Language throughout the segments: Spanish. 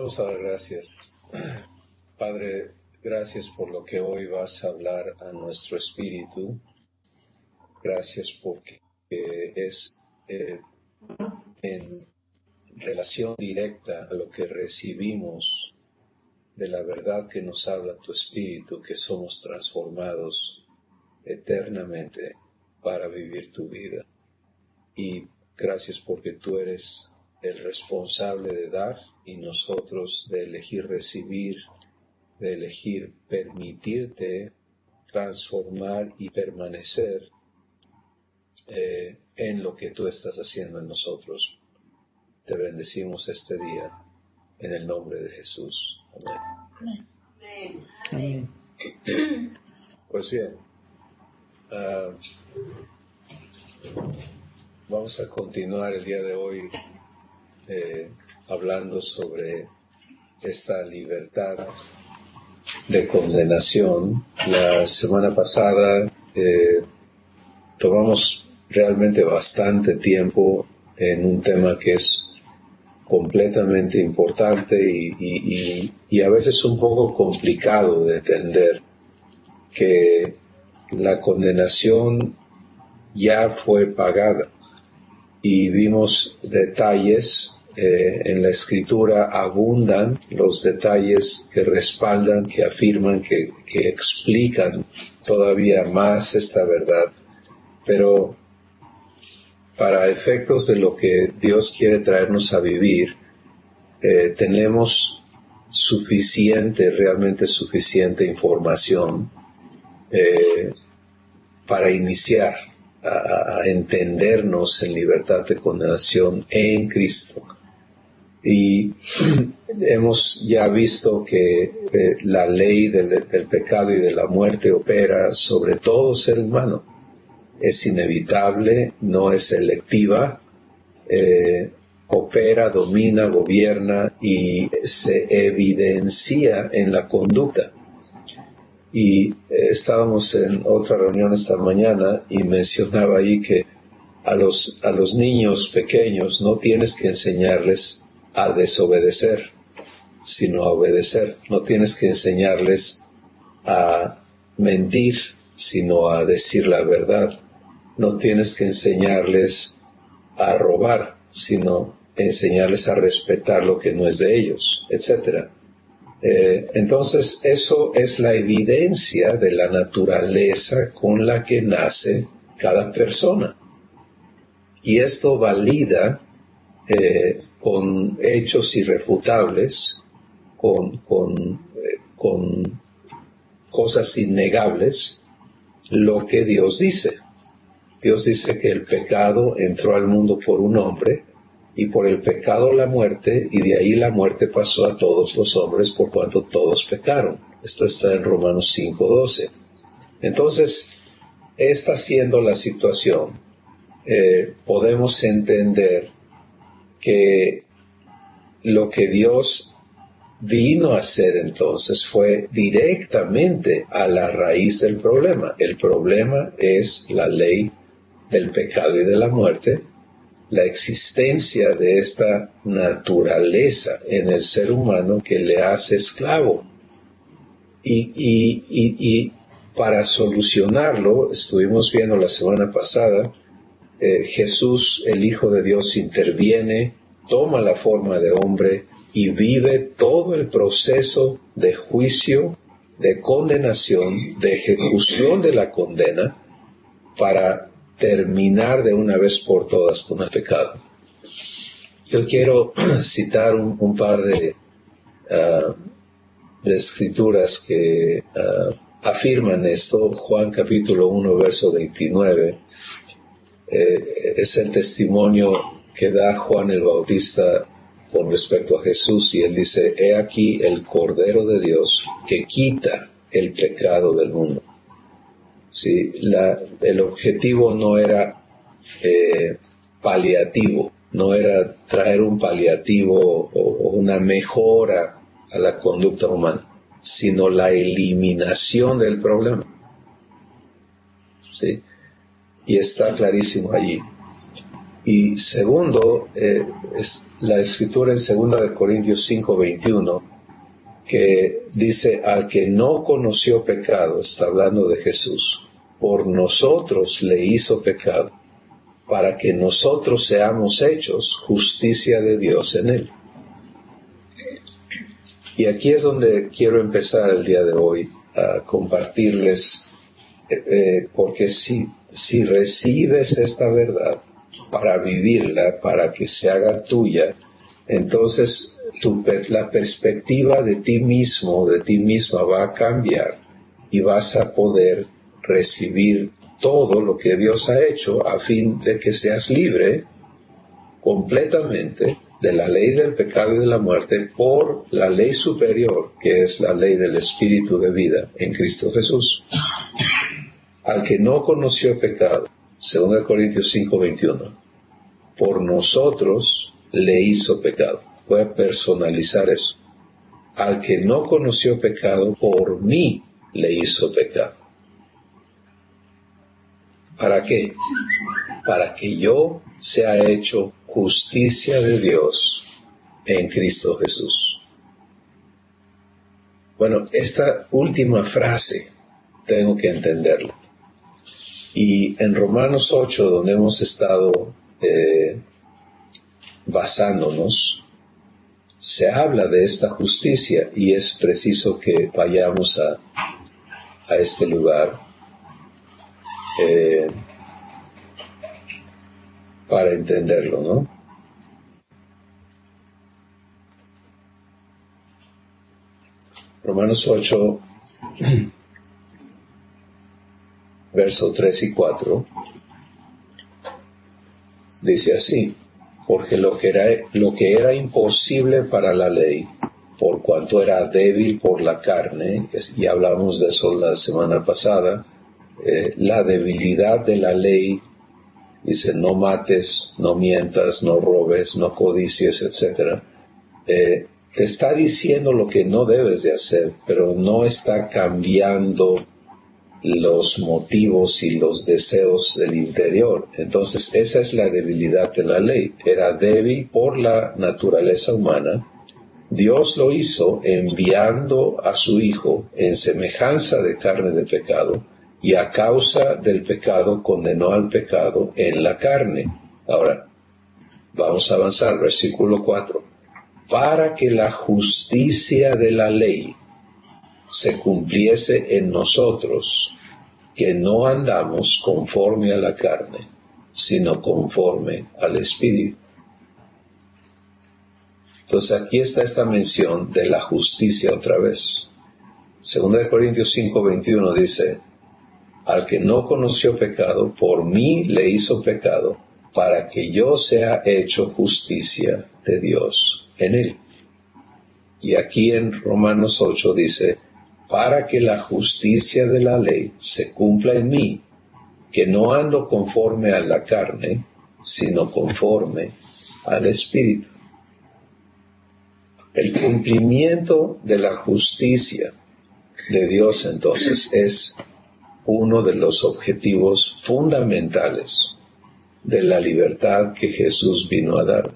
Vamos a dar gracias. Padre, gracias por lo que hoy vas a hablar a nuestro espíritu. Gracias porque es en relación directa a lo que recibimos de la verdad que nos habla tu espíritu, que somos transformados eternamente para vivir tu vida. Y gracias porque tú eres el responsable de dar y nosotros de elegir recibir, de elegir permitirte transformar y permanecer en lo que tú estás haciendo en nosotros. Te bendecimos este día en el nombre de Jesús. Amén. Amén. Pues bien, vamos a continuar el día de hoy hablando sobre esta libertad de condenación. La semana pasada tomamos realmente bastante tiempo en un tema que es completamente importante y a veces un poco complicado de entender, que la condenación ya fue pagada. Y vimos detalles, en la Escritura abundan los detalles que respaldan, que afirman, que explican todavía más esta verdad. Pero para efectos de lo que Dios quiere traernos a vivir, tenemos realmente suficiente información para iniciar a entendernos en libertad de condenación en Cristo. Y hemos ya visto que la ley del pecado y de la muerte opera sobre todo ser humano. Es inevitable, no es selectiva, opera, domina, gobierna y se evidencia en la conducta. Y estábamos en otra reunión esta mañana y mencionaba ahí que a los niños pequeños no tienes que enseñarles a desobedecer, sino a obedecer. No tienes que enseñarles a mentir, sino a decir la verdad. No tienes que enseñarles a robar, sino enseñarles a respetar lo que no es de ellos, etc. Entonces, eso es la evidencia de la naturaleza con la que nace cada persona. Y esto valida con hechos irrefutables, con cosas innegables, lo que Dios dice. Dios dice que el pecado entró al mundo por un hombre, y por el pecado la muerte, y de ahí la muerte pasó a todos los hombres por cuanto todos pecaron. Esto está en Romanos 5:12. Entonces, esta siendo la situación, podemos entender que lo que Dios vino a hacer entonces fue directamente a la raíz del problema. El problema es la ley del pecado y de la muerte, la existencia de esta naturaleza en el ser humano que le hace esclavo. Y para solucionarlo, estuvimos viendo la semana pasada, Jesús, el Hijo de Dios, interviene, toma la forma de hombre y vive todo el proceso de juicio, de condenación, de ejecución de la condena, para terminar de una vez por todas con el pecado. Yo quiero citar un par de escrituras que afirman esto. Juan capítulo 1, verso 29. Es el testimonio que da Juan el Bautista con respecto a Jesús, y él dice: he aquí el Cordero de Dios que quita el pecado del mundo. Sí, el objetivo no era paliativo, no era traer un paliativo o una mejora a la conducta humana, sino la eliminación del problema. ¿Sí? Y está clarísimo allí. Y segundo, la escritura en 2 Corintios 5:21, que dice, al que no conoció pecado, está hablando de Jesús, por nosotros le hizo pecado, para que nosotros seamos hechos justicia de Dios en él. Y aquí es donde quiero empezar el día de hoy a compartirles, porque si recibes esta verdad para vivirla, para que se haga tuya, entonces la perspectiva de ti mismo, de ti misma va a cambiar y vas a poder recibir todo lo que Dios ha hecho a fin de que seas libre completamente de la ley del pecado y de la muerte por la ley superior, que es la ley del Espíritu de vida en Cristo Jesús. Al que no conoció pecado, 2 Corintios 5:21, por nosotros le hizo pecado. Voy a personalizar eso. Al que no conoció pecado, por mí le hizo pecado. ¿Para qué? Para que yo sea hecho justicia de Dios en Cristo Jesús. Bueno, esta última frase tengo que entenderla. Y en Romanos 8, donde hemos estado basándonos, se habla de esta justicia y es preciso que vayamos a este lugar para entenderlo, ¿no? Romanos 8, versos 3 y 4, dice así, porque lo que era imposible para la ley, por cuanto era débil por la carne, y hablamos de eso la semana pasada, la debilidad de la ley, dice, no mates, no mientas, no robes, no codicies, etc. Te está diciendo lo que no debes de hacer, pero no está cambiando los motivos y los deseos del interior. Entonces, esa es la debilidad de la ley. Era débil por la naturaleza humana. Dios lo hizo enviando a su Hijo en semejanza de carne de pecado, y a causa del pecado condenó al pecado en la carne. Ahora, vamos a avanzar, versículo 4. Para que la justicia de la ley se cumpliese en nosotros, que no andamos conforme a la carne, sino conforme al Espíritu. Entonces aquí está esta mención de la justicia otra vez. 2 Corintios 5:21 dice, al que no conoció pecado, por mí le hizo pecado, para que yo sea hecho justicia de Dios en él. Y aquí en Romanos 8 dice, para que la justicia de la ley se cumpla en mí, que no ando conforme a la carne, sino conforme al Espíritu. El cumplimiento de la justicia de Dios entonces es uno de los objetivos fundamentales de la libertad que Jesús vino a dar.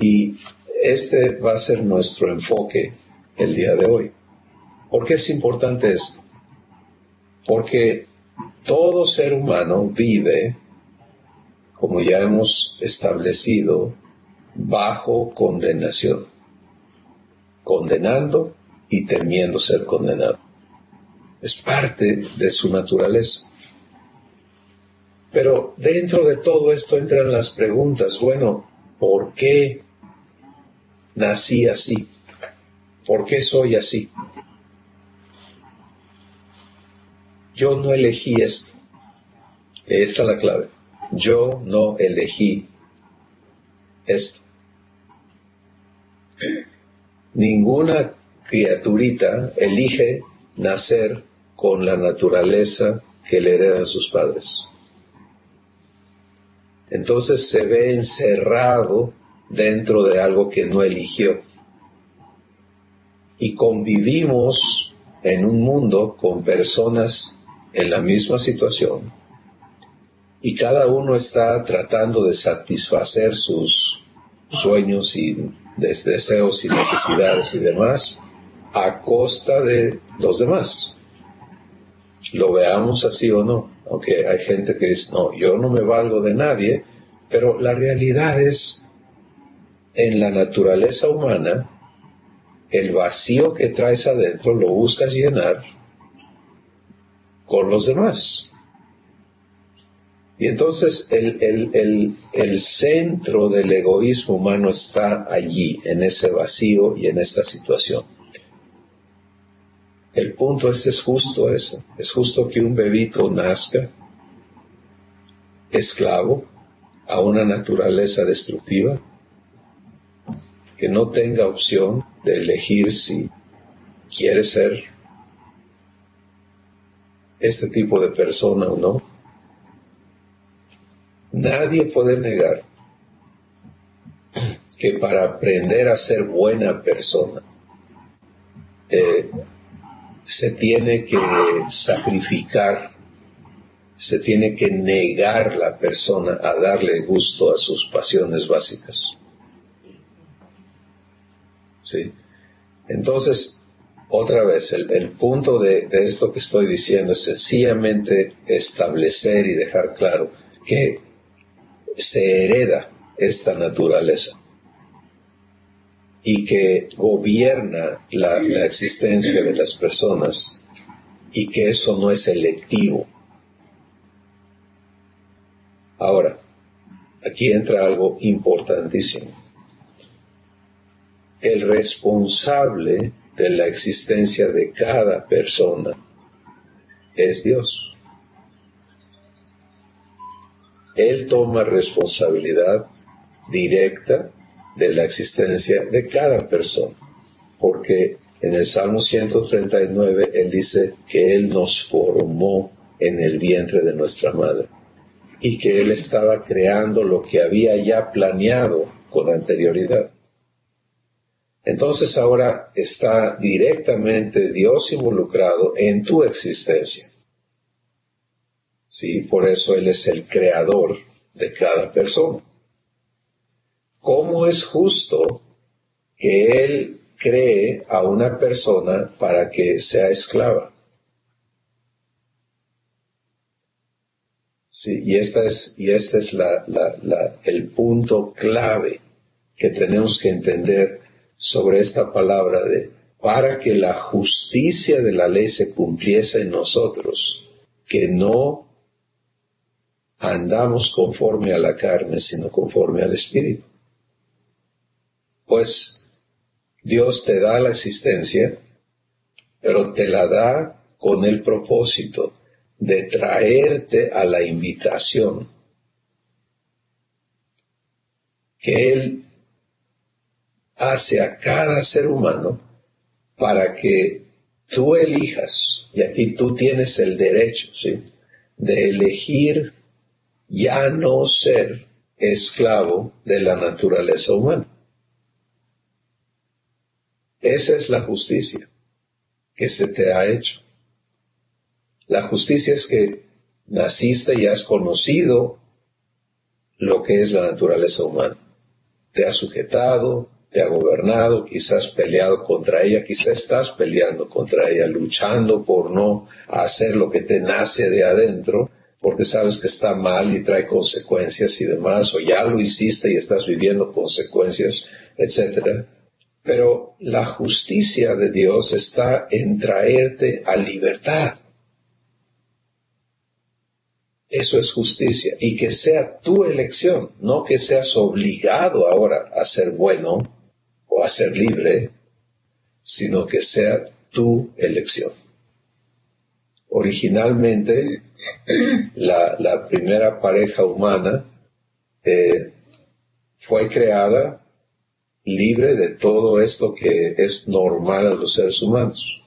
Y este va a ser nuestro enfoque el día de hoy. ¿Por qué es importante esto? Porque todo ser humano vive, como ya hemos establecido, bajo condenación, condenando y temiendo ser condenado. Es parte de su naturaleza. Pero dentro de todo esto entran las preguntas, bueno, ¿por qué nací así? ¿Por qué soy así? Yo no elegí esto. Esta es la clave. Yo no elegí esto. Ninguna criaturita elige nacer con la naturaleza que le heredan sus padres. Entonces se ve encerrado dentro de algo que no eligió. Y convivimos en un mundo con personas en la misma situación. Y cada uno está tratando de satisfacer sus sueños y deseos y necesidades y demás, a costa de los demás. Lo veamos así o no, aunque hay gente que dice, no, yo no me valgo de nadie, pero la realidad es, en la naturaleza humana, el vacío que traes adentro lo buscas llenar con los demás. Y entonces el centro del egoísmo humano está allí, en ese vacío y en esta situación. El punto es justo eso. Es justo que un bebito nazca esclavo a una naturaleza destructiva, que no tenga opción de elegir si quiere ser este tipo de persona o no. Nadie puede negar que para aprender a ser buena persona se tiene que sacrificar, se tiene que negar la persona a darle gusto a sus pasiones básicas. ¿Sí? Entonces, otra vez, el punto de esto que estoy diciendo es sencillamente establecer y dejar claro que se hereda esta naturaleza y que gobierna la existencia de las personas y que eso no es selectivo. Ahora, aquí entra algo importantísimo. El responsable de la existencia de cada persona es Dios. Él toma responsabilidad directa de la existencia de cada persona, porque en el Salmo 139 Él dice que Él nos formó en el vientre de nuestra madre y que Él estaba creando lo que había ya planeado con anterioridad. Entonces ahora está directamente Dios involucrado en tu existencia. Sí, por eso Él es el creador de cada persona. ¿Cómo es justo que Él cree a una persona para que sea esclava? Sí, y este es el punto clave que tenemos que entender sobre esta palabra de para que la justicia de la ley se cumpliese en nosotros, que no andamos conforme a la carne, sino conforme al Espíritu. Pues Dios te da la existencia, pero te la da con el propósito de traerte a la invitación que Él hace a cada ser humano para que tú elijas, y aquí tú tienes el derecho, ¿sí?, de elegir ya no ser esclavo de la naturaleza humana. Esa es la justicia que se te ha hecho. La justicia es que naciste y has conocido lo que es la naturaleza humana. Te ha sujetado, te ha gobernado, quizás peleado contra ella, quizás estás peleando contra ella, luchando por no hacer lo que te nace de adentro, porque sabes que está mal y trae consecuencias y demás, o ya lo hiciste y estás viviendo consecuencias, etc. Pero la justicia de Dios está en traerte a libertad. Eso es justicia, y que sea tu elección, no que seas obligado ahora a ser bueno o a ser libre, sino que sea tu elección. Originalmente, la primera pareja humana fue creada libre de todo esto que es normal a los seres humanos,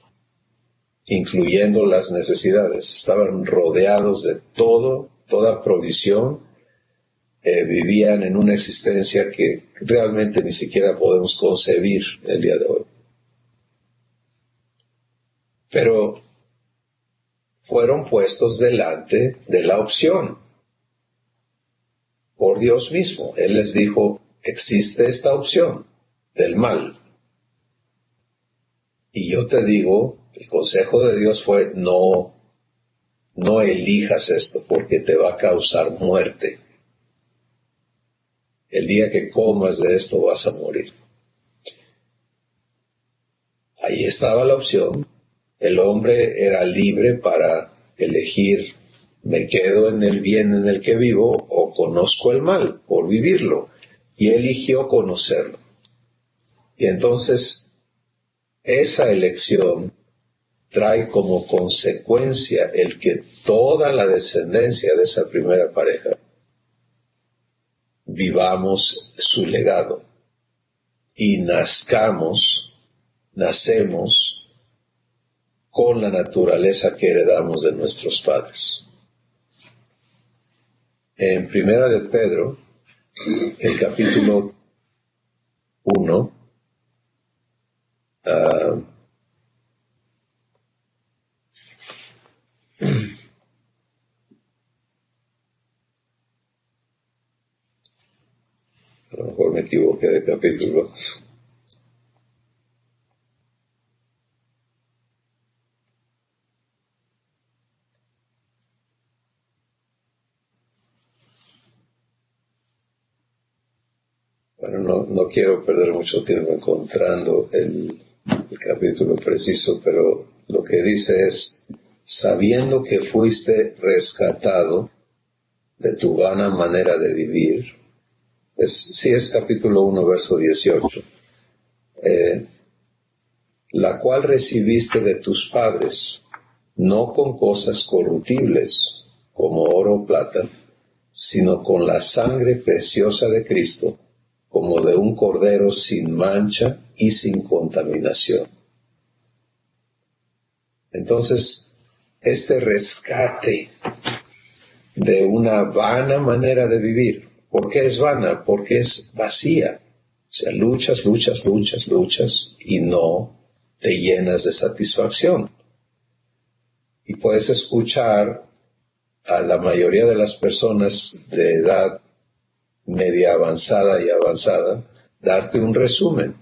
incluyendo las necesidades. Estaban rodeados de toda provisión, vivían en una existencia que realmente ni siquiera podemos concebir el día de hoy. Pero fueron puestos delante de la opción por Dios mismo. Él les dijo, existe esta opción del mal. Y yo te digo, el consejo de Dios fue, no elijas esto porque te va a causar muerte. El día que comas de esto vas a morir. Ahí estaba la opción. El hombre era libre para elegir, me quedo en el bien en el que vivo o conozco el mal por vivirlo. Y eligió conocerlo. Y entonces, esa elección trae como consecuencia el que toda la descendencia de esa primera pareja vivamos su legado y nacemos con la naturaleza que heredamos de nuestros padres. En Primera de Pedro, el capítulo 1, a lo mejor me equivoqué de capítulo. Bueno, no quiero perder mucho tiempo encontrando el capítulo preciso, pero lo que dice es, sabiendo que fuiste rescatado de tu vana manera de vivir, es capítulo 1, verso 18, la cual recibiste de tus padres, no con cosas corruptibles, como oro o plata, sino con la sangre preciosa de Cristo, como de un cordero sin mancha y sin contaminación. Entonces, este rescate de una vana manera de vivir, ¿por qué es vana? Porque es vacía. O sea, luchas y no te llenas de satisfacción. Y puedes escuchar a la mayoría de las personas de edad media avanzada y avanzada darte un resumen.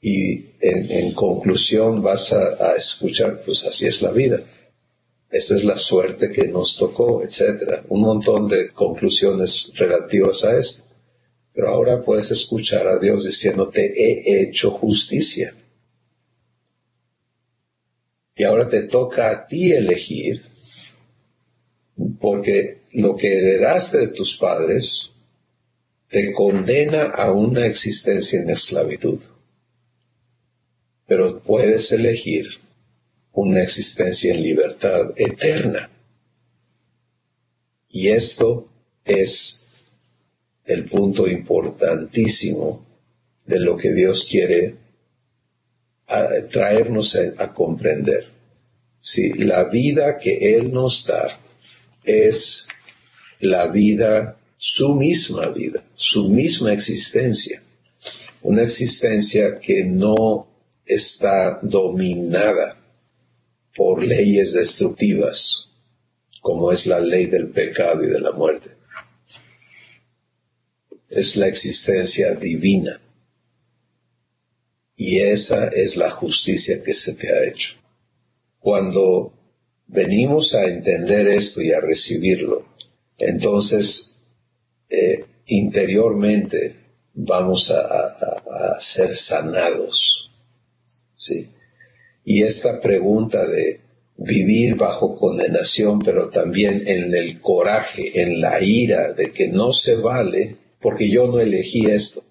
Y en conclusión vas a escuchar, pues así es la vida. Esa es la suerte que nos tocó, etcétera. Un montón de conclusiones relativas a esto. Pero ahora puedes escuchar a Dios diciéndote, he hecho justicia. Y ahora te toca a ti elegir, porque lo que heredaste de tus padres te condena a una existencia en esclavitud. Pero puedes elegir una existencia en libertad eterna. Y esto es el punto importantísimo de lo que Dios quiere traernos a comprender. Sí, la vida que Él nos da es la vida, su misma existencia. Una existencia que no está dominada por leyes destructivas, como es la ley del pecado y de la muerte. Es la existencia divina. Y esa es la justicia que se te ha hecho. Cuando venimos a entender esto y a recibirlo, entonces interiormente vamos a ser sanados. ¿Sí? Y esta pregunta de vivir bajo condenación, pero también en el coraje, en la ira de que no se vale, porque yo no elegí esto,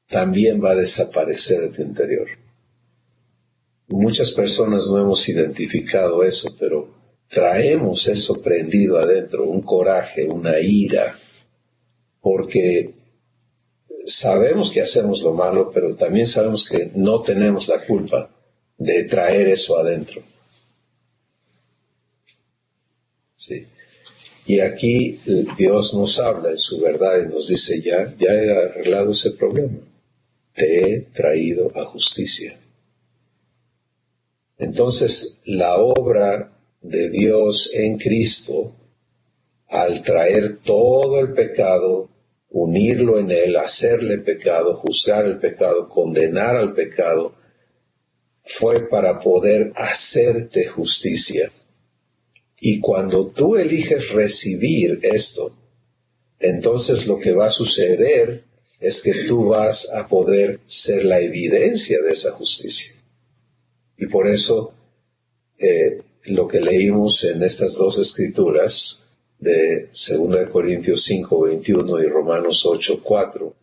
también va a desaparecer de tu interior. Muchas personas no hemos identificado eso, pero traemos eso prendido adentro, un coraje, una ira, porque sabemos que hacemos lo malo, pero también sabemos que no tenemos la culpa de traer eso adentro. ¿Sí? Y aquí Dios nos habla en su verdad y nos dice, ya he arreglado ese problema. Te he traído a justicia. Entonces, la obra de Dios en Cristo, al traer todo el pecado, unirlo en Él, hacerle pecado, juzgar el pecado, condenar al pecado, fue para poder hacerte justicia. Y cuando tú eliges recibir esto, entonces lo que va a suceder es que tú vas a poder ser la evidencia de esa justicia. Y por eso lo que leímos en estas dos escrituras, de 2 Corintios 5:21 y Romanos 8:4,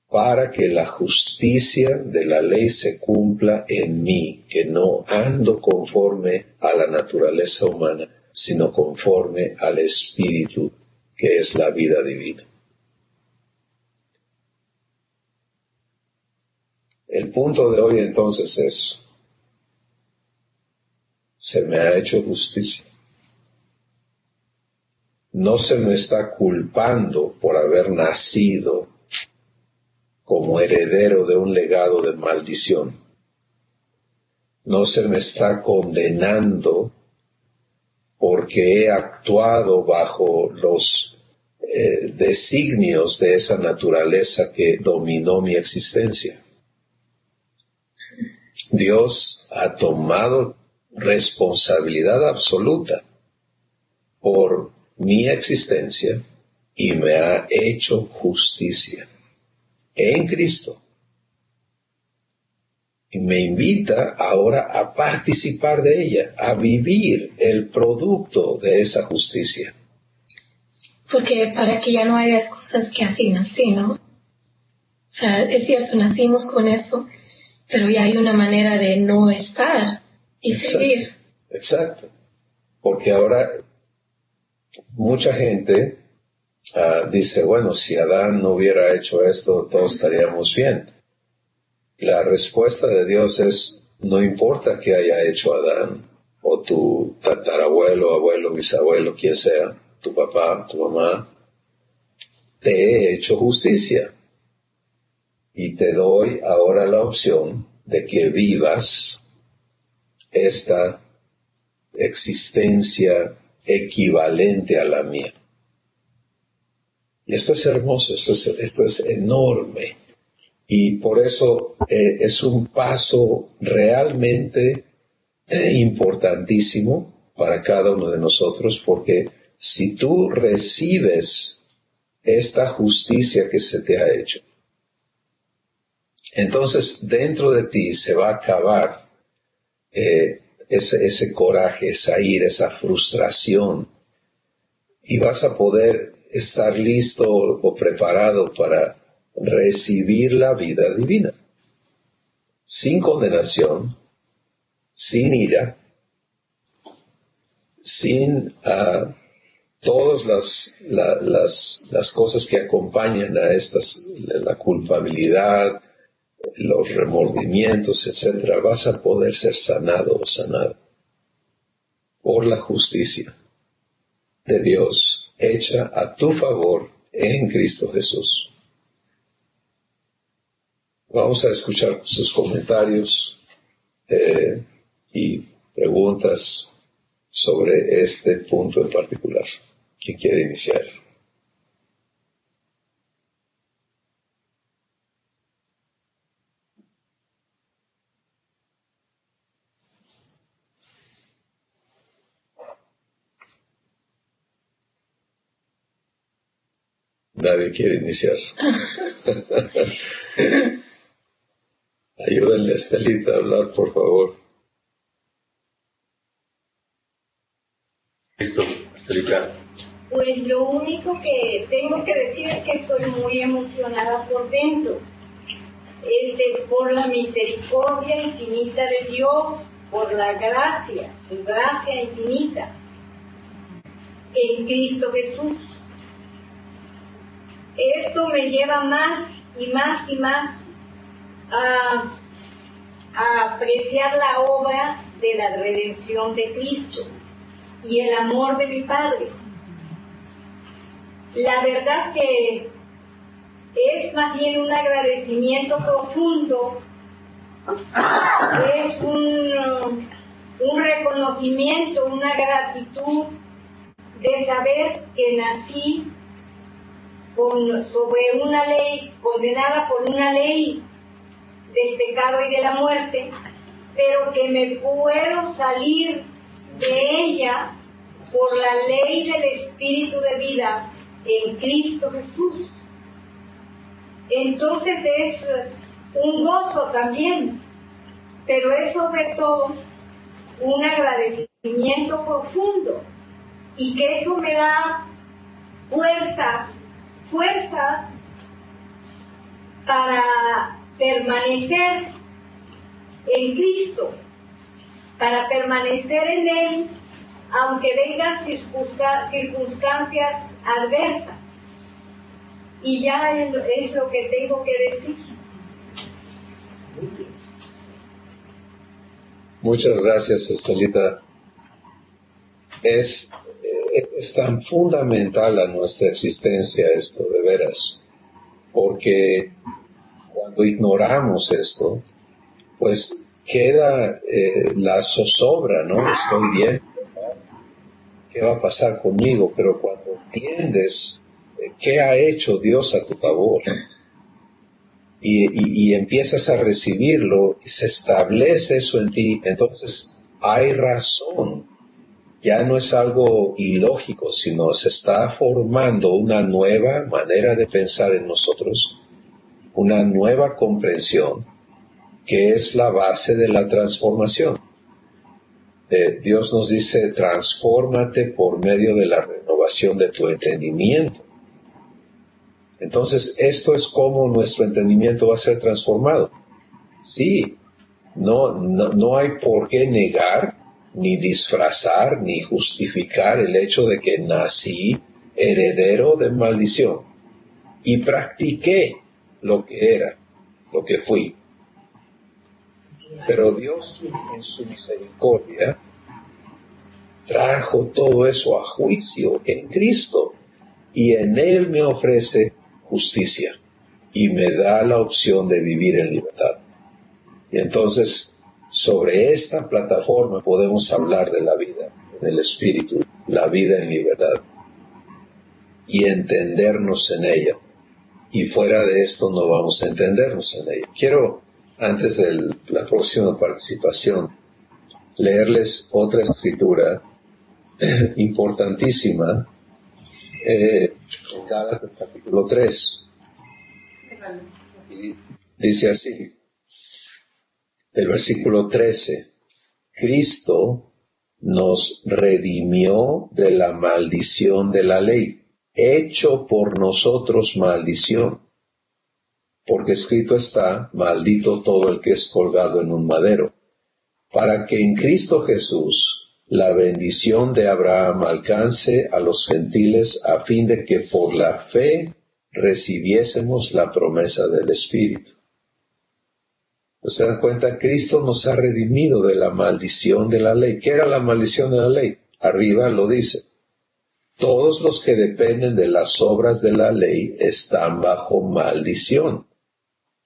para que la justicia de la ley se cumpla en mí, que no ando conforme a la naturaleza humana, sino conforme al Espíritu, que es la vida divina. El punto de hoy entonces es, se me ha hecho justicia. No se me está culpando por haber nacido como heredero de un legado de maldición. No se me está condenando porque he actuado bajo los designios de esa naturaleza que dominó mi existencia. Dios ha tomado responsabilidad absoluta por mi existencia y me ha hecho justicia en Cristo. Y me invita ahora a participar de ella, a vivir el producto de esa justicia. Porque para que ya no haya excusas que así nací, ¿no? O sea, es cierto, nacimos con eso, pero ya hay una manera de no estar y seguir. Exacto. Porque ahora mucha gente dice, bueno, si Adán no hubiera hecho esto, todos estaríamos bien. La respuesta de Dios es, no importa qué haya hecho Adán, o tu tatarabuelo, abuelo, bisabuelo, quien sea, tu papá, tu mamá, te he hecho justicia. Y te doy ahora la opción de que vivas esta existencia equivalente a la mía. Y esto es hermoso, esto es enorme. Y por eso es un paso realmente importantísimo para cada uno de nosotros, porque si tú recibes esta justicia que se te ha hecho, entonces dentro de ti se va a acabar ese coraje, esa ira, esa frustración, y vas a poder estar listo o preparado para recibir la vida divina, sin condenación, sin ira, sin todas las cosas que acompañan a estas, la culpabilidad, los remordimientos, etc. Vas a poder ser sanado o sanada por la justicia de Dios hecha a tu favor en Cristo Jesús. Vamos a escuchar sus comentarios y preguntas sobre este punto en particular. ¿Quién quiere iniciar? Nadie quiere iniciar. Ayúdenle a Estelita a hablar, por favor. Listo, Estelita. Pues lo único que tengo que decir es que estoy muy emocionada por dentro. Por la misericordia infinita de Dios, por la gracia, su gracia infinita en Cristo Jesús. Esto me lleva más y más y más a apreciar la obra de la redención de Cristo y el amor de mi Padre. La verdad que es más bien un agradecimiento profundo, es un reconocimiento, una gratitud de saber que nací sobre una ley, condenada por una ley del pecado y de la muerte, pero que me puedo salir de ella por la ley del Espíritu de vida en Cristo Jesús. Entonces es un gozo también, pero es sobre todo un agradecimiento profundo, y que eso me da fuerzas para permanecer en Cristo, para permanecer en Él, aunque vengan circunstancias adversas. Y ya es lo que tengo que decir. Muchas gracias, Estelita. Es tan fundamental a nuestra existencia esto, de veras, porque cuando ignoramos esto, pues queda la zozobra, ¿no? Estoy bien, ¿qué va a pasar conmigo? Pero cuando entiendes qué ha hecho Dios a tu favor y empiezas a recibirlo y se establece eso en ti, entonces hay razón. Ya no es algo ilógico, sino se está formando una nueva manera de pensar en nosotros, una nueva comprensión, que es la base de la transformación. Dios nos dice, transfórmate por medio de la renovación de tu entendimiento. Entonces, esto es cómo nuestro entendimiento va a ser transformado. Sí, no hay por qué negar, ni disfrazar, ni justificar el hecho de que nací heredero de maldición y practiqué lo que era, lo que fui. Pero Dios, en su misericordia, trajo todo eso a juicio en Cristo, y en Él me ofrece justicia y me da la opción de vivir en libertad. Y entonces, sobre esta plataforma podemos hablar de la vida en el Espíritu, la vida en libertad, y entendernos en ella. Y fuera de esto no vamos a entendernos en ella. Quiero, antes de la próxima participación, leerles otra escritura importantísima, en Gálatas capítulo 3. Y dice así, el versículo 13, Cristo nos redimió de la maldición de la ley, hecho por nosotros maldición, porque escrito está, maldito todo el que es colgado en un madero, para que en Cristo Jesús la bendición de Abraham alcance a los gentiles, a fin de que por la fe recibiésemos la promesa del Espíritu. ¿Se dan cuenta? Cristo nos ha redimido de la maldición de la ley. ¿Qué era la maldición de la ley? Arriba lo dice. Todos los que dependen de las obras de la ley están bajo maldición,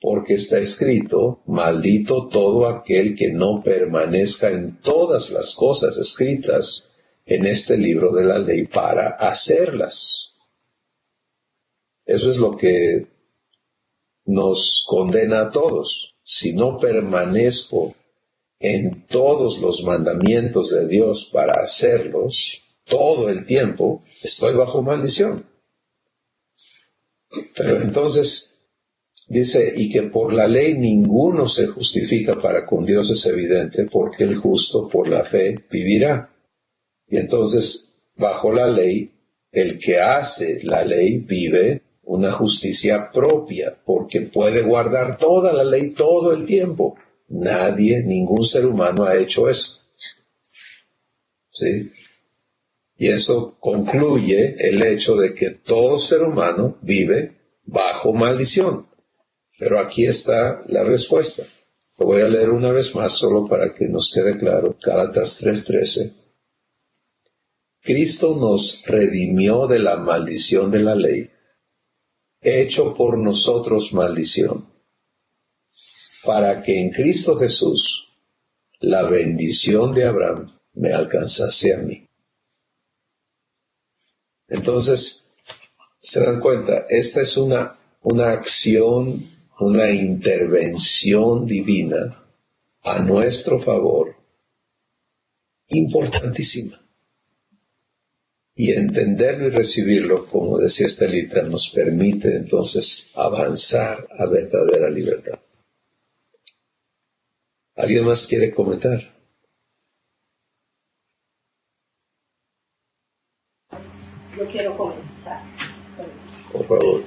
porque está escrito, maldito todo aquel que no permanezca en todas las cosas escritas en este libro de la ley para hacerlas. Eso es lo que nos condena a todos. Si no permanezco en todos los mandamientos de Dios para hacerlos todo el tiempo, estoy bajo maldición. Pero entonces dice, y que por la ley ninguno se justifica para con Dios, es evidente, porque el justo por la fe vivirá. Y entonces, bajo la ley, el que hace la ley vive una justicia propia, porque puede guardar toda la ley todo el tiempo. Nadie, ningún ser humano ha hecho eso. ¿Sí? Y eso concluye el hecho de que todo ser humano vive bajo maldición. Pero aquí está la respuesta. Lo voy a leer una vez más solo para que nos quede claro. Gálatas 3:13. Cristo nos redimió de la maldición de la ley, hecho por nosotros maldición, para que en Cristo Jesús la bendición de Abraham me alcanzase a mí. Entonces, Se dan cuenta, esta es una acción, una intervención divina a nuestro favor, importantísima. Y entenderlo y recibirlo, como decía Estelita, nos permite entonces avanzar a verdadera libertad. ¿Alguien más quiere comentar? Yo quiero comentar. Por favor.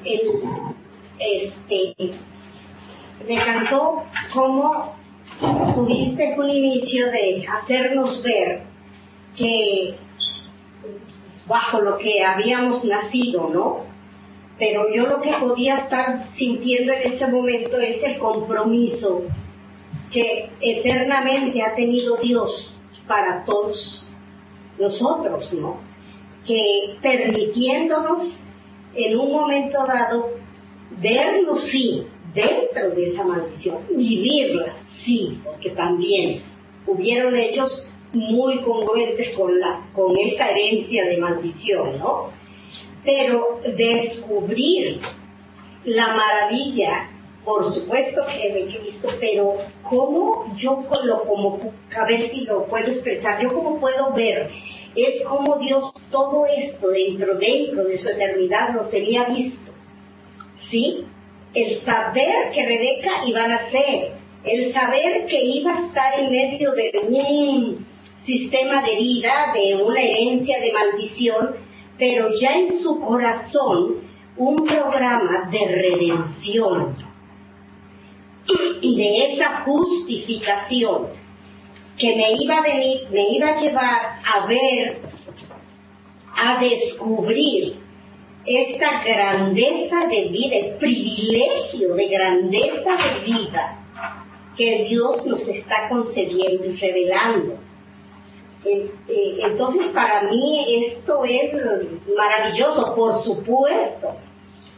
Me encantó cómo tuviste un inicio de hacernos ver que bajo lo que habíamos nacido, ¿no? Pero yo lo que podía estar sintiendo en ese momento es el compromiso que eternamente ha tenido Dios para todos nosotros, ¿no? Que permitiéndonos en un momento dado vernos, sí, dentro de esa maldición, vivirla, sí, porque también hubieron hechos muy congruentes con esa herencia de maldición, ¿no? Pero descubrir la maravilla, por supuesto que he visto, pero cómo yo a ver si lo puedo expresar, yo cómo puedo ver, es como Dios todo esto dentro de su eternidad lo tenía visto, ¿sí? El saber que Rebeca iba a nacer, el saber que iba a estar en medio de un sistema de vida, de una herencia de maldición, pero ya en su corazón un programa de redención, de esa justificación que me iba a llevar a ver, a descubrir esta grandeza de vida, el privilegio de grandeza de vida que Dios nos está concediendo y revelando. Entonces para mí esto es maravilloso, por supuesto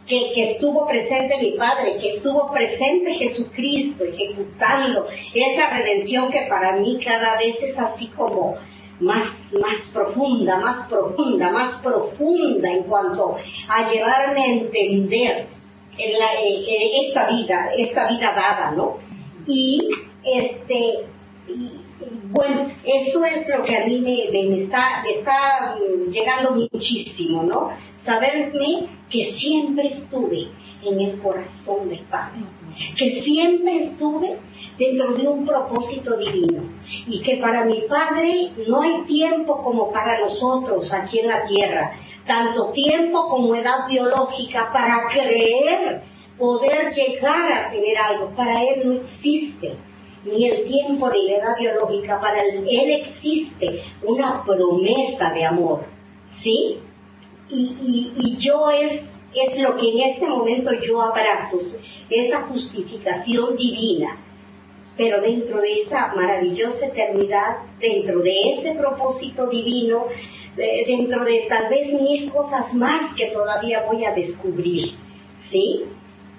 que estuvo presente mi Padre, que estuvo presente Jesucristo ejecutando esa redención que para mí cada vez es así como más profunda en cuanto a llevarme a entender esta vida dada, ¿no? Y bueno, eso es lo que a mí me está llegando muchísimo, ¿no? Saberme que siempre estuve en el corazón del Padre, que siempre estuve dentro de un propósito divino y que para mi Padre no hay tiempo como para nosotros aquí en la tierra, tanto tiempo como edad biológica para creer, poder llegar a tener algo. Para Él no existe ni el tiempo ni la edad biológica, para Él existe una promesa de amor, ¿sí? Y yo es lo que en este momento yo abrazo, esa justificación divina, pero dentro de esa maravillosa eternidad, dentro de ese propósito divino, dentro de tal vez 1000 cosas más que todavía voy a descubrir, ¿sí?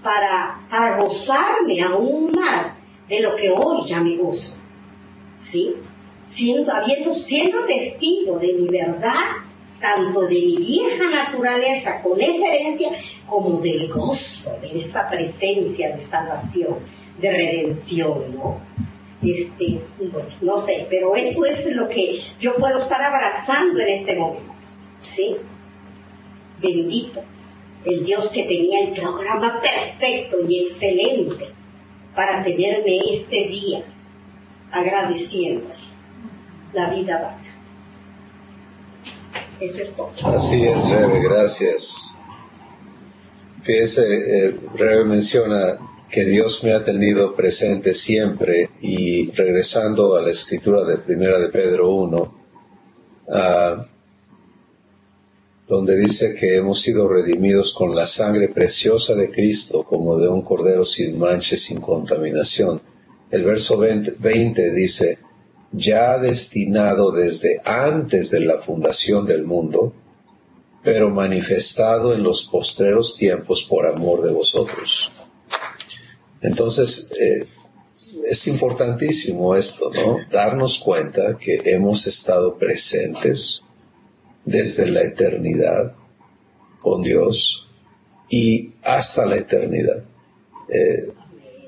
Para gozarme aún más de lo que hoy ya me gozo, ¿sí? Siendo testigo de mi verdad, tanto de mi vieja naturaleza con esa herencia, como del gozo de esa presencia de salvación, de redención, ¿no? Bueno, no sé, pero eso es lo que yo puedo estar abrazando en este momento, ¿sí? Bendito el Dios que tenía el programa perfecto y excelente para tenerme este día agradeciéndole la vida dada. Eso es todo. Así es, Rebe, gracias. Fíjese, Rebe menciona que Dios me ha tenido presente siempre, y regresando a la escritura de Primera de Pedro 1, donde dice que hemos sido redimidos con la sangre preciosa de Cristo, como de un cordero sin mancha y sin contaminación. El verso 20 dice: ya destinado desde antes de la fundación del mundo, pero manifestado en los postreros tiempos por amor de vosotros. Entonces, es importantísimo esto, ¿no? Darnos cuenta que hemos estado presentes desde la eternidad con Dios, y hasta la eternidad.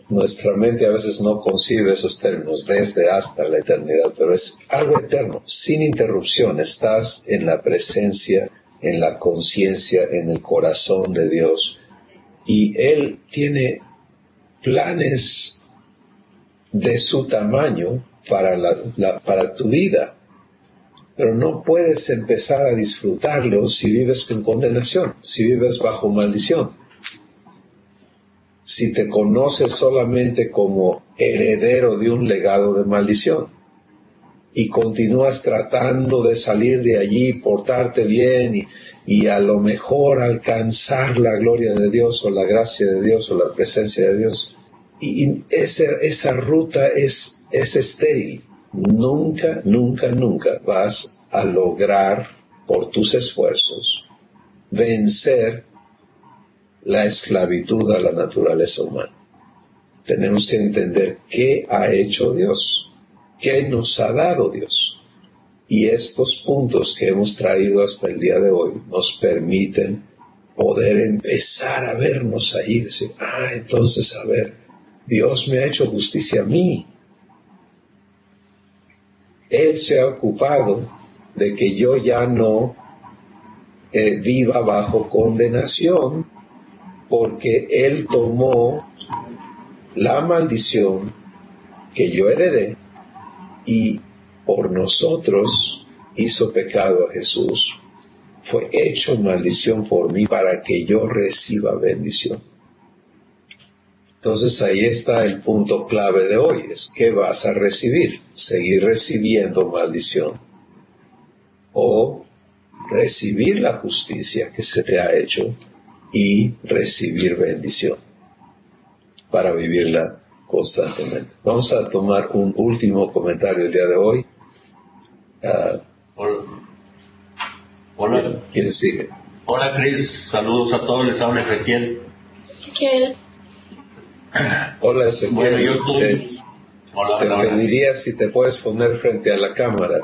Nuestra mente a veces no concibe esos términos, desde hasta la eternidad, pero es algo eterno, sin interrupción. Estás en la presencia, en la conciencia, en el corazón de Dios. Y Él tiene planes de su tamaño para tu vida. Pero no puedes empezar a disfrutarlo si vives en condenación, si vives bajo maldición. Si te conoces solamente como heredero de un legado de maldición y continúas tratando de salir de allí, portarte bien y a lo mejor alcanzar la gloria de Dios o la gracia de Dios o la presencia de Dios, y esa ruta es estéril. Nunca, nunca, nunca vas a lograr por tus esfuerzos vencer la esclavitud a la naturaleza humana. Tenemos que entender qué ha hecho Dios, qué nos ha dado Dios. Y estos puntos que hemos traído hasta el día de hoy nos permiten poder empezar a vernos ahí y decir, entonces, a ver, Dios me ha hecho justicia a mí. Él se ha ocupado de que yo ya no viva bajo condenación, porque Él tomó la maldición que yo heredé y por nosotros hizo pecado a Jesús. Fue hecho maldición por mí para que yo reciba bendición. Entonces ahí está el punto clave de hoy, es ¿qué vas a recibir? ¿Seguir recibiendo maldición? ¿O recibir la justicia que se te ha hecho y recibir bendición para vivirla constantemente? Vamos a tomar un último comentario el día de hoy. Hola. ¿Quién sigue? Hola, Cris. Saludos a todos. Les habla Ezequiel. Hola, Ezequiel. Bueno, yo estoy... Te pediría si te puedes poner frente a la cámara.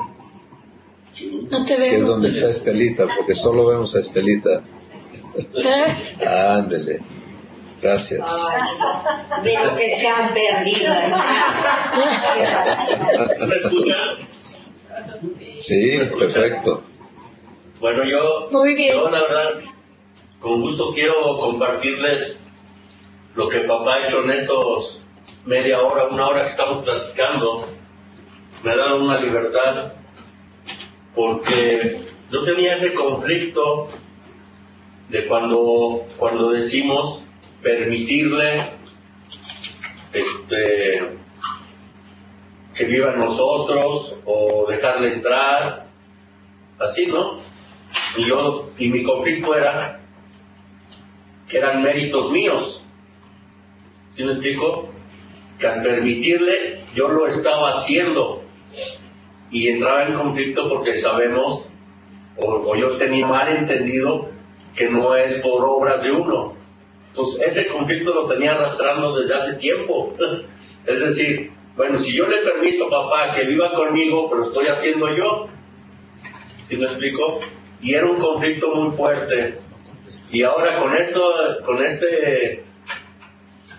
No te veo. Que es donde está Estelita, porque solo vemos a Estelita. Ándele. Gracias. De lo que se han perdido, ¿Me escuchan? Sí, perfecto. Bueno, yo la verdad, con gusto quiero compartirles lo que papá ha hecho en estos media hora, una hora que estamos platicando. Me ha dado una libertad, porque yo tenía ese conflicto de cuando decimos permitirle que viva en nosotros o dejarle entrar, así, ¿no? Y mi conflicto era que eran méritos míos, ¿sí me explico? Que al permitirle yo lo estaba haciendo y entraba en conflicto porque sabemos, o yo tenía mal entendido, que no es por obras de uno. Entonces ese conflicto lo tenía arrastrando desde hace tiempo. Es decir, bueno, si yo le permito, papá, que viva conmigo, pero estoy haciendo yo, ¿sí me explico? Y era un conflicto muy fuerte. Y ahora con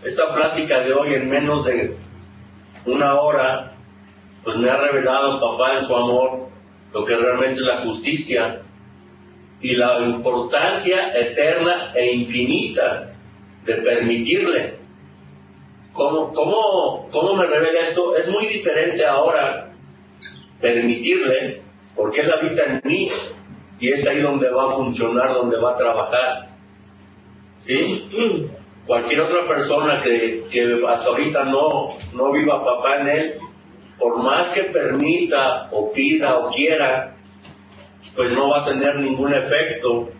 esta plática de hoy, en menos de una hora, pues me ha revelado papá en su amor lo que realmente es la justicia y la importancia eterna e infinita de permitirle. ¿Cómo me revela esto? Es muy diferente ahora permitirle, porque él habita en mí y es ahí donde va a funcionar, donde va a trabajar. ¿Sí? Cualquier otra persona que hasta ahorita no viva papá en él, por más que permita o pida o quiera, pues no va a tener ningún efecto.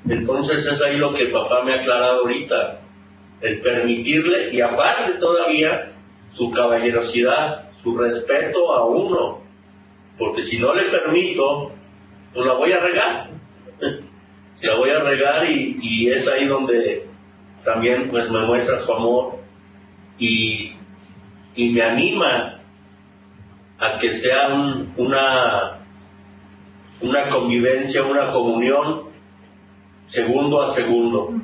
Entonces es ahí lo que papá me ha aclarado ahorita, el permitirle, y aparte todavía su caballerosidad, su respeto a uno, porque si no le permito, pues la voy a regar. La voy a regar y es ahí donde también pues me muestra su amor y me anima a que sea una convivencia, una comunión segundo a segundo.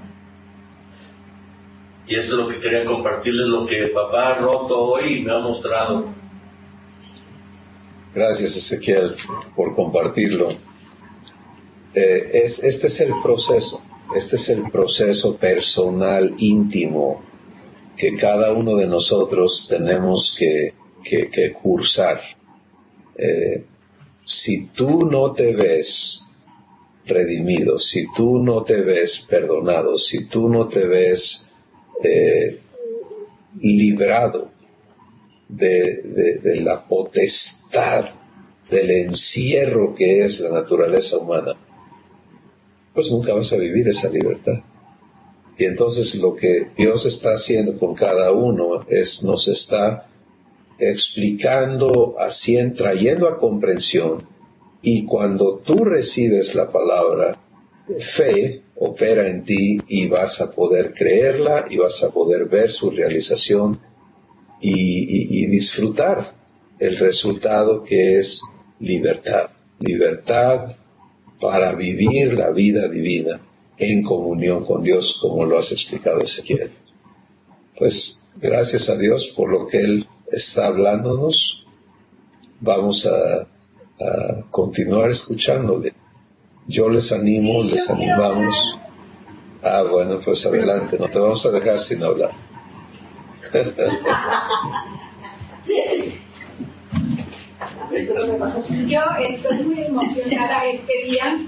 Y eso es lo que quería compartirles, lo que papá ha roto hoy y me ha mostrado. Gracias, Ezequiel, por compartirlo. Este es el proceso personal, íntimo, que cada uno de nosotros tenemos que cursar. Si tú no te ves redimido, si tú no te ves perdonado, si tú no te ves librado de la potestad, del encierro que es la naturaleza humana, pues nunca vas a vivir esa libertad. Y entonces lo que Dios está haciendo con cada uno es nos está explicando, trayendo a comprensión, y cuando tú recibes la palabra, fe opera en ti y vas a poder creerla y vas a poder ver su realización y disfrutar el resultado, que es libertad para vivir la vida divina en comunión con Dios, como lo has explicado, Ezequiel. Pues gracias a Dios por lo que Él está hablándonos. Vamos a continuar escuchándole. Yo les animo, les animamos. Bueno, pues adelante, no te vamos a dejar sin hablar. Yo estoy muy emocionada este día,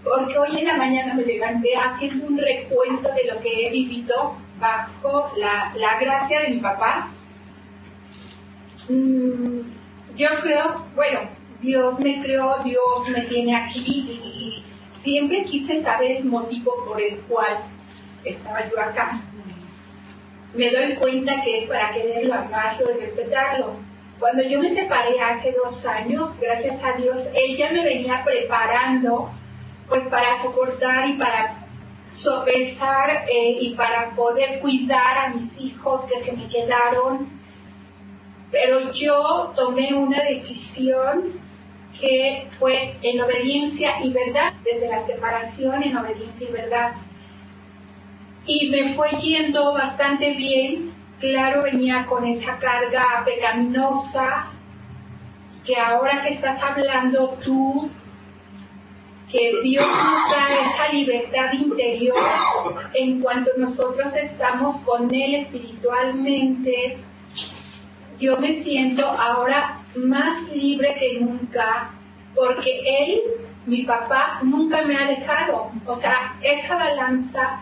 porque hoy en la mañana me levanté haciendo un recuento de lo que he vivido bajo la gracia de mi papá. Yo creo, bueno, Dios me creó, Dios me tiene aquí y siempre quise saber el motivo por el cual estaba yo acá. Me doy cuenta que es para quererlo, amarlo y respetarlo. Cuando yo me separé hace 2 años, gracias a Dios, Él ya me venía preparando pues para soportar y para sopesar y para poder cuidar a mis hijos que se me quedaron. Pero yo tomé una decisión que fue en obediencia y verdad, desde la separación en obediencia y verdad. Y me fue yendo bastante bien. Claro, venía con esa carga pecaminosa, que ahora que estás hablando tú, que Dios nos da esa libertad interior en cuanto nosotros estamos con Él espiritualmente. Yo me siento ahora más libre que nunca, porque Él, mi papá, nunca me ha dejado. O sea, esa balanza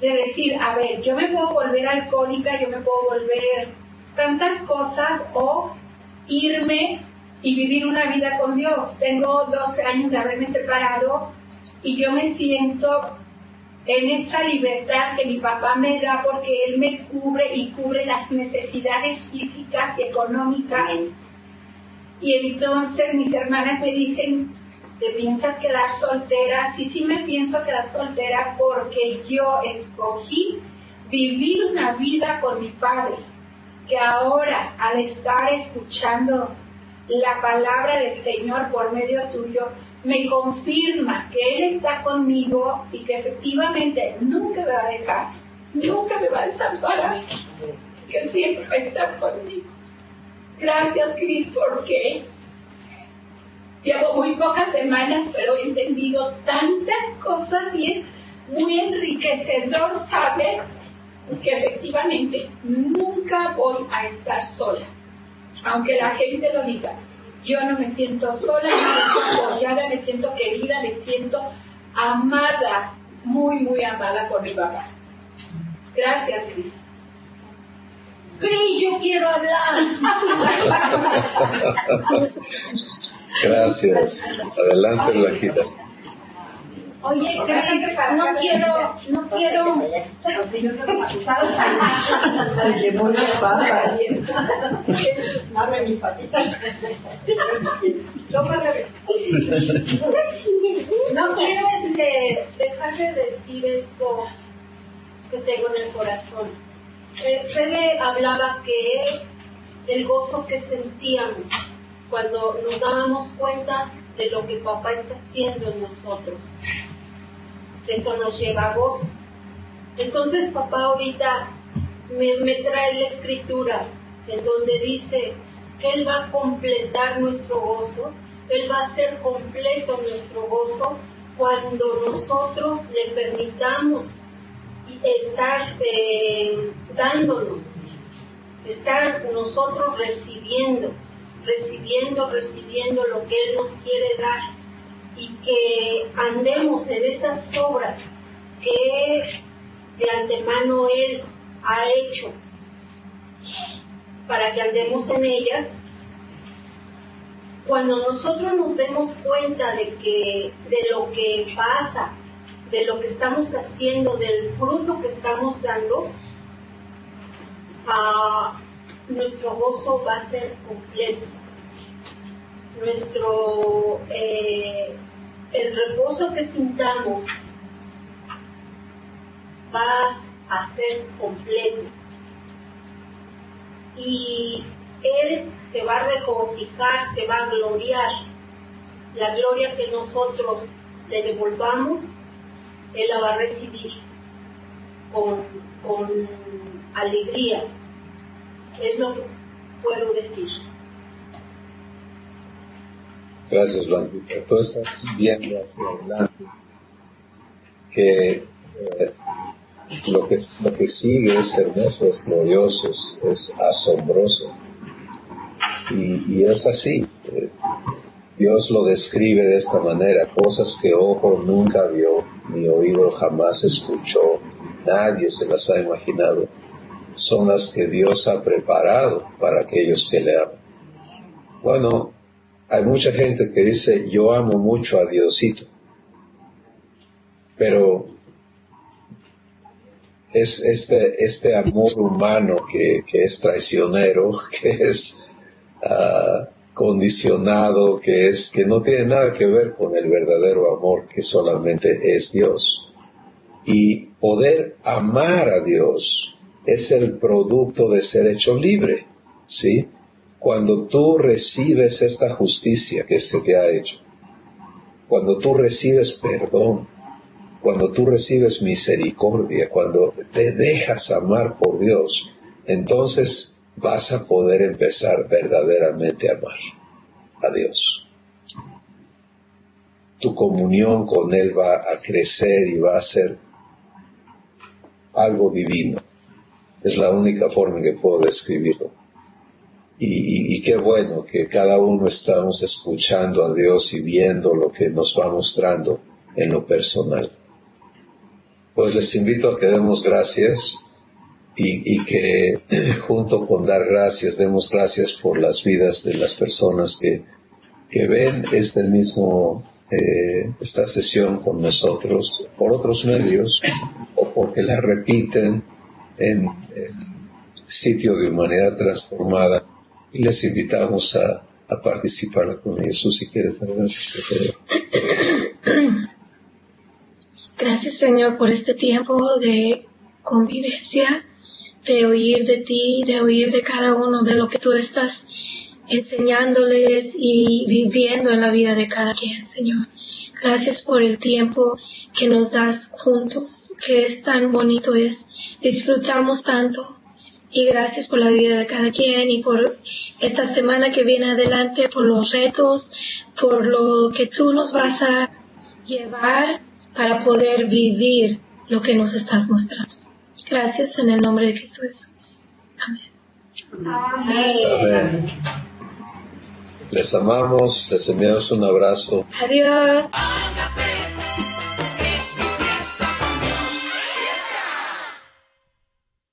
de decir, a ver, yo me puedo volver alcohólica, yo me puedo volver tantas cosas, o irme y vivir una vida con Dios. Tengo 12 años de haberme separado y yo me siento en esa libertad que mi papá me da, porque él me cubre y cubre las necesidades físicas y económicas. Y entonces mis hermanas me dicen, ¿te piensas quedar soltera? Sí, me pienso quedar soltera, porque yo escogí vivir una vida con mi padre, que ahora, al estar escuchando la palabra del Señor por medio tuyo, me confirma que Él está conmigo y que efectivamente nunca me va a dejar, nunca me va a desamparar, que siempre va a estar conmigo. Gracias, Cris, porque llevo muy pocas semanas, pero he entendido tantas cosas y es muy enriquecedor saber que efectivamente nunca voy a estar sola. Aunque la gente lo diga, yo no me siento sola, me siento apoyada, me siento querida, me siento amada, muy, muy amada por mi papá. Gracias, Cris. Cris, yo quiero hablar. Gracias. Adelante, Blanquita. Oye, Cris, no quiero. Se llevó la papa. Dame mis patitas. No quiero dejar de decir esto que tengo en el corazón. Fede hablaba que el gozo que sentíamos cuando nos dábamos cuenta de lo que papá está haciendo en nosotros, eso nos lleva a gozo. Entonces papá ahorita me trae la escritura en donde dice que Él va a completar nuestro gozo, Él va a hacer completo nuestro gozo cuando nosotros le permitamos estar dándonos, estar nosotros recibiendo lo que Él nos quiere dar, y que andemos en esas obras que de antemano Él ha hecho, para que andemos en ellas. Cuando nosotros nos demos cuenta de lo que pasa, de lo que estamos haciendo, del fruto que estamos dando, nuestro gozo va a ser completo. El reposo que sintamos va a ser completo. Y Él se va a regocijar, se va a gloriar. La gloria que nosotros le devolvamos, Él la va a recibir con alegría. Es lo que puedo decir. Gracias, Blanquita. Tú estás viendo hacia adelante que lo que sigue es hermoso, es glorioso, es asombroso. Y es así. Dios lo describe de esta manera: cosas que ojo nunca vio, ni oído jamás escuchó, nadie se las ha imaginado, son las que Dios ha preparado para aquellos que le aman. Bueno, hay mucha gente que dice: yo amo mucho a Diosito, pero es este amor humano que es traicionero, que es condicionado, que no tiene nada que ver con el verdadero amor que solamente es Dios. Y poder amar a Dios es el producto de ser hecho libre, ¿sí? Cuando tú recibes esta justicia que se te ha hecho, cuando tú recibes perdón, cuando tú recibes misericordia, cuando te dejas amar por Dios, entonces vas a poder empezar verdaderamente a amar a Dios. Tu comunión con Él va a crecer y va a ser algo divino. Es la única forma en que puedo describirlo. Y qué bueno que cada uno estamos escuchando a Dios y viendo lo que nos va mostrando en lo personal. Pues les invito a que demos gracias y que junto con dar gracias, demos gracias por las vidas de las personas que ven esta sesión con nosotros por otros medios o porque la repiten en sitio de Humanidad Transformada, y les invitamos a participar con ellos. Si quieres dar gracias, por favor. Gracias, Señor, por este tiempo de convivencia, de oír de ti, de oír de cada uno, de lo que tú estás enseñándoles y viviendo en la vida de cada quien, Señor. Gracias por el tiempo que nos das juntos, que es tan bonito, disfrutamos tanto. Y gracias por la vida de cada quien y por esta semana que viene adelante, por los retos, por lo que tú nos vas a llevar para poder vivir lo que nos estás mostrando. Gracias en el nombre de Cristo Jesús. Amén. Amén. Les amamos, les enviamos un abrazo. Adiós.